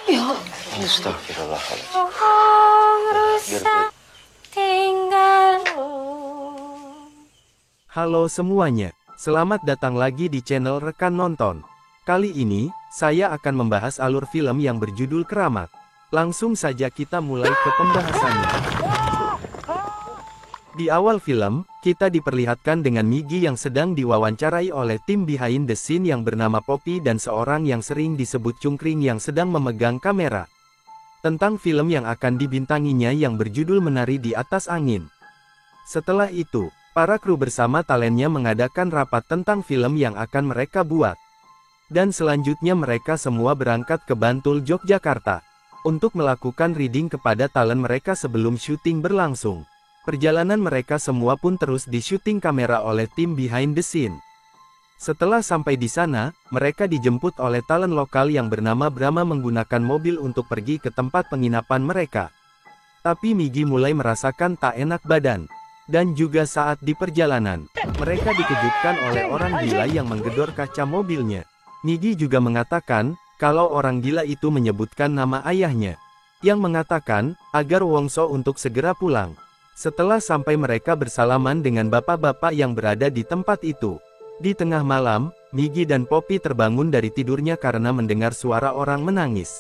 Ya, Astagfirullahaladzim. rusak tinggal. Halo semuanya, selamat datang lagi di channel Rekan Nonton. Kali ini, saya akan membahas alur film yang berjudul Keramat. Langsung saja kita mulai ke pembahasannya. Di awal film, kita diperlihatkan dengan Migi yang sedang diwawancarai oleh tim behind the scene yang bernama Poppy dan seorang yang sering disebut Cungkring yang sedang memegang kamera. Tentang film yang akan dibintanginya yang berjudul Menari di Atas Angin. Setelah itu, para kru bersama talentnya mengadakan rapat tentang film yang akan mereka buat. Dan selanjutnya mereka semua berangkat ke Bantul, Yogyakarta, untuk melakukan reading kepada talent mereka sebelum syuting berlangsung. Perjalanan mereka semua pun terus di-syuting kamera oleh tim behind the scene. Setelah sampai di sana, mereka dijemput oleh talent lokal yang bernama Brahma menggunakan mobil untuk pergi ke tempat penginapan mereka. Tapi Migi mulai merasakan tak enak badan. Dan juga saat di perjalanan, mereka dikejutkan oleh orang gila yang menggedor kaca mobilnya. Migi juga mengatakan, kalau orang gila itu menyebutkan nama ayahnya, yang mengatakan, agar Wongso untuk segera pulang. Setelah sampai mereka bersalaman dengan bapak-bapak yang berada di tempat itu. Di tengah malam, Migi dan Poppy terbangun dari tidurnya karena mendengar suara orang menangis.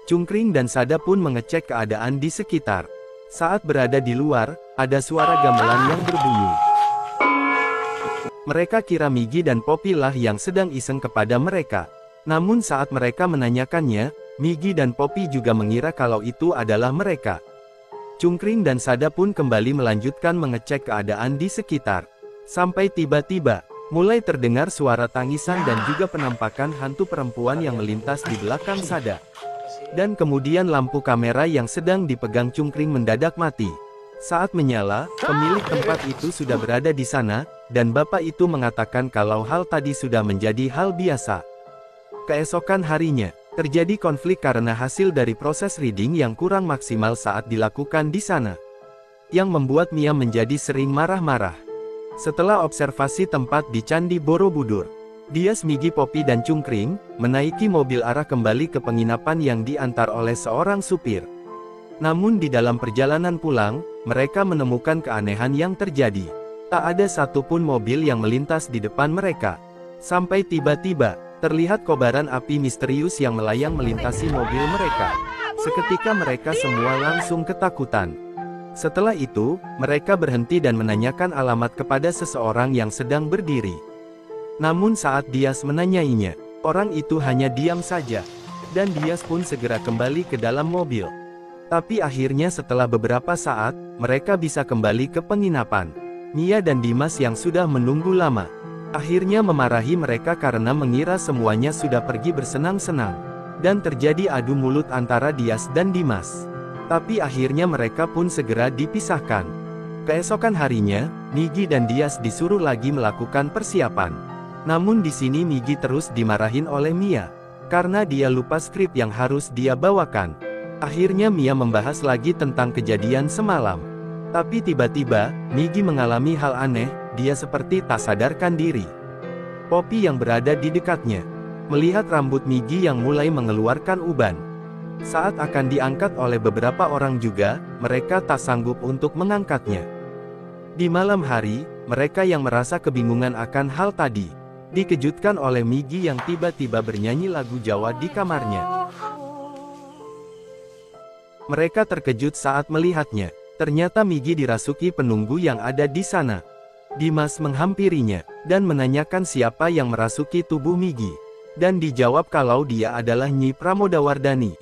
Cungkring dan Sada pun mengecek keadaan di sekitar. Saat berada di luar, ada suara gamelan yang berbunyi. Mereka kira Migi dan Poppy lah yang sedang iseng kepada mereka. Namun saat mereka menanyakannya, Migi dan Poppy juga mengira kalau itu adalah mereka. Cungkring dan Sada pun kembali melanjutkan mengecek keadaan di sekitar. Sampai tiba-tiba, mulai terdengar suara tangisan dan juga penampakan hantu perempuan yang melintas di belakang Sada. Dan kemudian lampu kamera yang sedang dipegang Cungkring mendadak mati. Saat menyala, pemilik tempat itu sudah berada di sana, dan bapak itu mengatakan kalau hal tadi sudah menjadi hal biasa. Keesokan harinya, terjadi konflik karena hasil dari proses reading yang kurang maksimal saat dilakukan di sana. Yang membuat Mia menjadi sering marah-marah. Setelah observasi tempat di Candi Borobudur, Dias, Migi, Poppy dan Cungkring menaiki mobil arah kembali ke penginapan yang diantar oleh seorang supir. Namun di dalam perjalanan pulang, mereka menemukan keanehan yang terjadi. Tak ada satupun mobil yang melintas di depan mereka. Sampai tiba-tiba, terlihat kobaran api misterius yang melayang melintasi mobil mereka. Seketika mereka semua langsung ketakutan. Setelah itu, mereka berhenti dan menanyakan alamat kepada seseorang yang sedang berdiri. Namun saat Dias menanyainya, orang itu hanya diam saja. Dan Dias pun segera kembali ke dalam mobil. Tapi akhirnya setelah beberapa saat, mereka bisa kembali ke penginapan. Mia dan Dimas yang sudah menunggu lama, akhirnya memarahi mereka karena mengira semuanya sudah pergi bersenang-senang. Dan terjadi adu mulut antara Dias dan Dimas. Tapi akhirnya mereka pun segera dipisahkan. Keesokan harinya, Migi dan Dias disuruh lagi melakukan persiapan. Namun di sini Migi terus dimarahin oleh Mia. Karena dia lupa skrip yang harus dia bawakan. Akhirnya Mia membahas lagi tentang kejadian semalam. Tapi tiba-tiba, Migi mengalami hal aneh. Dia seperti tak sadarkan diri. Poppy yang berada di dekatnya melihat rambut Migi yang mulai mengeluarkan uban. Saat akan diangkat oleh beberapa orang juga, mereka tak sanggup untuk mengangkatnya. Di malam hari, mereka yang merasa kebingungan akan hal tadi, dikejutkan oleh Migi yang tiba-tiba bernyanyi lagu Jawa di kamarnya. Mereka terkejut saat melihatnya. Ternyata Migi dirasuki penunggu yang ada di sana. Dimas menghampirinya, dan menanyakan siapa yang merasuki tubuh Migi. Dan dijawab kalau dia adalah Nyi Pramodawardhani.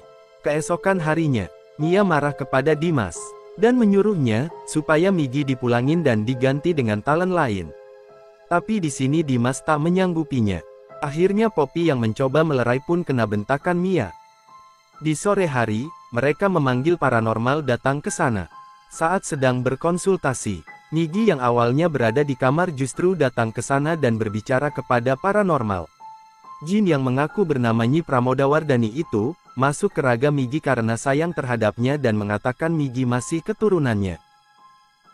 Keesokan harinya, Mia marah kepada Dimas, dan menyuruhnya, supaya Migi dipulangin dan diganti dengan talent lain. Tapi di sini Dimas tak menyanggupinya. Akhirnya Poppy yang mencoba melerai pun kena bentakan Mia. Di sore hari, mereka memanggil paranormal datang ke sana. Saat sedang berkonsultasi, Migi yang awalnya berada di kamar justru datang ke sana dan berbicara kepada paranormal. Jin yang mengaku bernama Nyi Pramodawardhani itu, masuk ke raga Migi karena sayang terhadapnya dan mengatakan Migi masih keturunannya.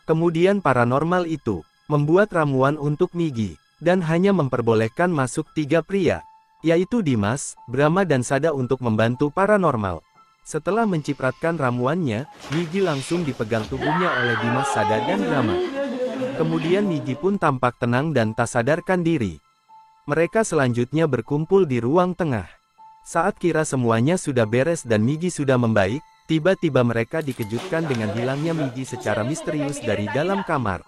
Kemudian paranormal itu membuat ramuan untuk Migi, dan hanya memperbolehkan masuk 3 pria. yaitu Dimas, Brahma dan Sada untuk membantu paranormal. Setelah mencipratkan ramuannya, Migi langsung dipegang tubuhnya oleh Dimas, Sada dan Brahma. Kemudian Migi pun tampak tenang dan tak sadarkan diri. Mereka selanjutnya berkumpul di ruang tengah. Saat kira semuanya sudah beres dan Migi sudah membaik, tiba-tiba mereka dikejutkan dengan hilangnya Migi secara misterius dari dalam kamar.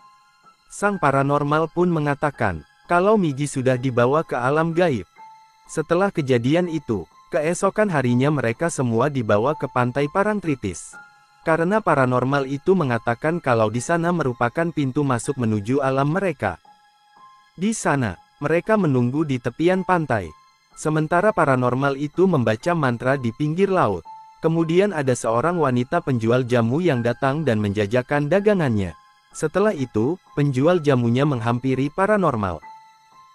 Sang paranormal pun mengatakan, kalau Migi sudah dibawa ke alam gaib. Setelah kejadian itu, keesokan harinya mereka semua dibawa ke pantai Parangtritis. Karena paranormal itu mengatakan kalau di sana merupakan pintu masuk menuju alam mereka. Di sana, mereka menunggu di tepian pantai. Sementara paranormal itu membaca mantra di pinggir laut. Kemudian ada seorang wanita penjual jamu yang datang dan menjajakan dagangannya. Setelah itu, penjual jamunya menghampiri paranormal.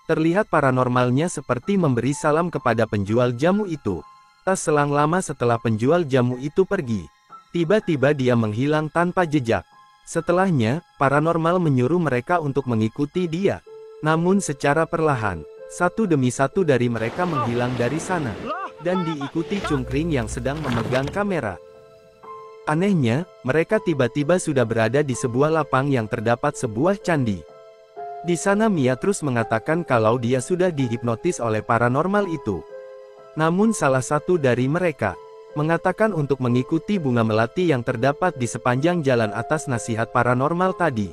Terlihat paranormalnya seperti memberi salam kepada penjual jamu itu. Tak selang lama setelah penjual jamu itu pergi, tiba-tiba dia menghilang tanpa jejak. Setelahnya, paranormal menyuruh mereka untuk mengikuti dia. Namun secara perlahan, satu demi satu dari mereka menghilang dari sana, dan diikuti Cungkring yang sedang memegang kamera. Anehnya, mereka tiba-tiba sudah berada di sebuah lapang yang terdapat sebuah candi. Di sana Mia terus mengatakan kalau dia sudah dihipnotis oleh paranormal itu. Namun salah satu dari mereka mengatakan untuk mengikuti bunga melati yang terdapat di sepanjang jalan atas nasihat paranormal tadi,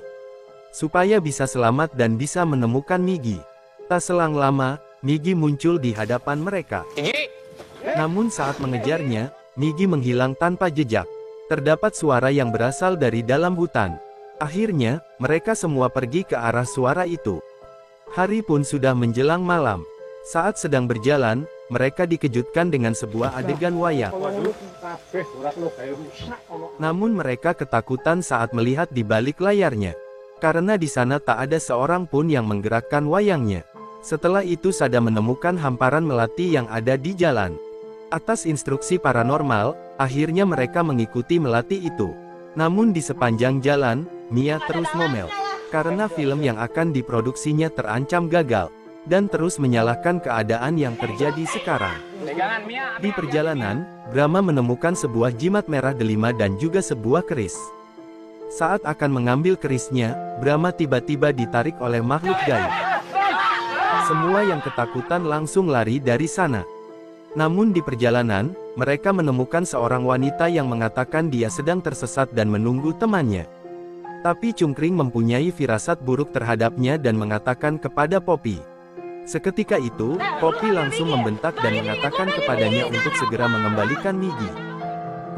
supaya bisa selamat dan bisa menemukan Migi. Tak selang lama, Migi muncul di hadapan mereka. Namun saat mengejarnya, Migi menghilang tanpa jejak. Terdapat suara yang berasal dari dalam hutan. Akhirnya, mereka semua pergi ke arah suara itu. Hari pun sudah menjelang malam. Saat sedang berjalan, mereka dikejutkan dengan sebuah adegan wayang. Namun mereka ketakutan saat melihat di balik layarnya. Karena di sana tak ada seorang pun yang menggerakkan wayangnya. Setelah itu Sada menemukan hamparan melati yang ada di jalan. Atas instruksi paranormal, akhirnya mereka mengikuti melati itu. Namun di sepanjang jalan, Mia terus ngomel. Karena film yang akan diproduksinya terancam gagal. Dan terus menyalahkan keadaan yang terjadi sekarang. Di perjalanan, Brahma menemukan sebuah jimat merah delima dan juga sebuah keris. Saat akan mengambil kerisnya, Brahma tiba-tiba ditarik oleh makhluk gaib. Semua yang ketakutan langsung lari dari sana. Namun di perjalanan, mereka menemukan seorang wanita yang mengatakan dia sedang tersesat dan menunggu temannya. Tapi Cungkring mempunyai firasat buruk terhadapnya dan mengatakan kepada Poppy. Seketika itu, Poppy langsung membentak dan mengatakan kepadanya untuk segera mengembalikan Migi.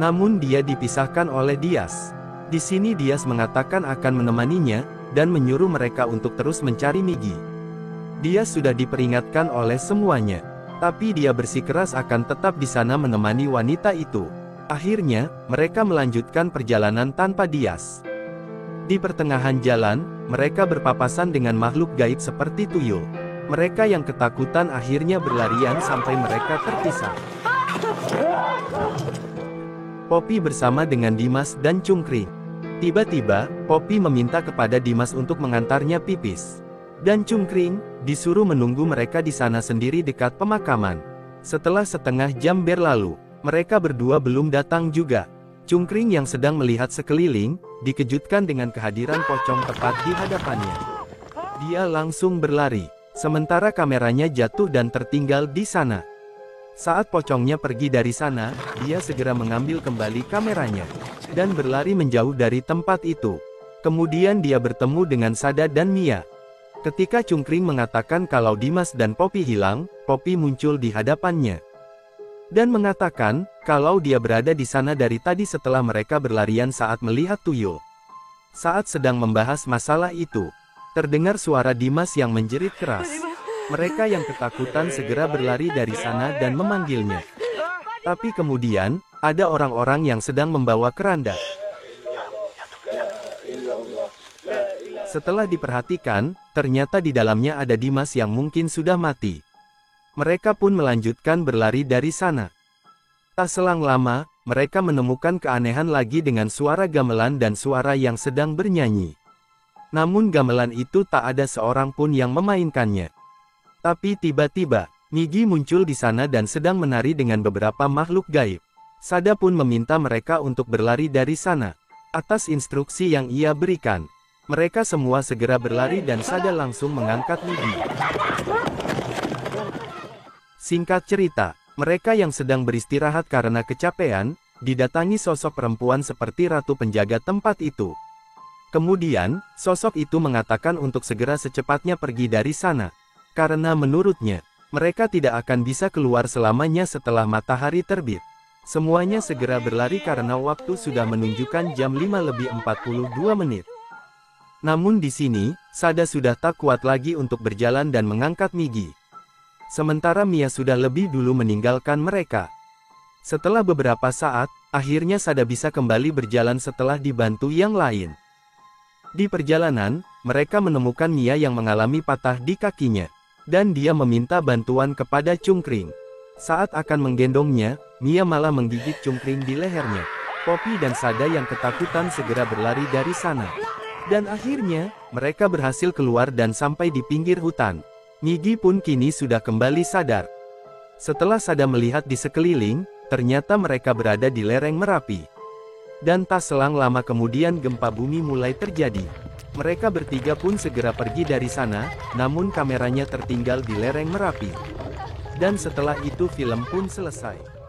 Namun dia dipisahkan oleh Dias. Di sini Dias mengatakan akan menemaninya, dan menyuruh mereka untuk terus mencari Migi. Dias sudah diperingatkan oleh semuanya. Tapi dia bersikeras akan tetap di sana menemani wanita itu. Akhirnya, mereka melanjutkan perjalanan tanpa Dias. Di pertengahan jalan, mereka berpapasan dengan makhluk gaib seperti tuyul. Mereka yang ketakutan akhirnya berlarian sampai mereka terpisah. Poppy bersama dengan Dimas dan Cungkring. Tiba-tiba, Poppy meminta kepada Dimas untuk mengantarnya pipis. Dan Cungkring disuruh menunggu mereka di sana sendiri dekat pemakaman. Setelah setengah jam berlalu, mereka berdua belum datang juga. Cungkring yang sedang melihat sekeliling, dikejutkan dengan kehadiran pocong tepat di hadapannya. Dia langsung berlari, sementara kameranya jatuh dan tertinggal di sana. Saat pocongnya pergi dari sana, dia segera mengambil kembali kameranya, dan berlari menjauh dari tempat itu. Kemudian dia bertemu dengan Sada dan Mia. Ketika Cungkring mengatakan kalau Dimas dan Poppy hilang, Poppy muncul di hadapannya. Dan mengatakan, kalau dia berada di sana dari tadi setelah mereka berlarian saat melihat tuyul. Saat sedang membahas masalah itu, terdengar suara Dimas yang menjerit keras. Mereka yang ketakutan segera berlari dari sana dan memanggilnya. Tapi kemudian, ada orang-orang yang sedang membawa keranda. Setelah diperhatikan, ternyata di dalamnya ada Dimas yang mungkin sudah mati. Mereka pun melanjutkan berlari dari sana. Tak selang lama, mereka menemukan keanehan lagi dengan suara gamelan dan suara yang sedang bernyanyi. Namun gamelan itu tak ada seorang pun yang memainkannya. Tapi tiba-tiba, Migi muncul di sana dan sedang menari dengan beberapa makhluk gaib. Sada pun meminta mereka untuk berlari dari sana. Atas instruksi yang ia berikan, mereka semua segera berlari dan Sada langsung mengangkat Migi. Singkat cerita, mereka yang sedang beristirahat karena kecapean, didatangi sosok perempuan seperti ratu penjaga tempat itu. Kemudian, sosok itu mengatakan untuk segera secepatnya pergi dari sana. Karena menurutnya, mereka tidak akan bisa keluar selamanya setelah matahari terbit. Semuanya segera berlari karena waktu sudah menunjukkan jam 5:42. Namun di sini, Sada sudah tak kuat lagi untuk berjalan dan mengangkat Migi. Sementara Mia sudah lebih dulu meninggalkan mereka. Setelah beberapa saat, akhirnya Sada bisa kembali berjalan setelah dibantu yang lain. Di perjalanan, mereka menemukan Mia yang mengalami patah di kakinya. Dan dia meminta bantuan kepada Cungkring. Saat akan menggendongnya, Mia malah menggigit Cungkring di lehernya. Poppy dan Sada yang ketakutan segera berlari dari sana. Dan akhirnya, mereka berhasil keluar dan sampai di pinggir hutan. Migi pun kini sudah kembali sadar. Setelah Sada melihat di sekeliling, ternyata mereka berada di lereng Merapi. Dan tak selang lama kemudian gempa bumi mulai terjadi. Mereka bertiga pun segera pergi dari sana, namun kameranya tertinggal di lereng Merapi. Dan setelah itu film pun selesai.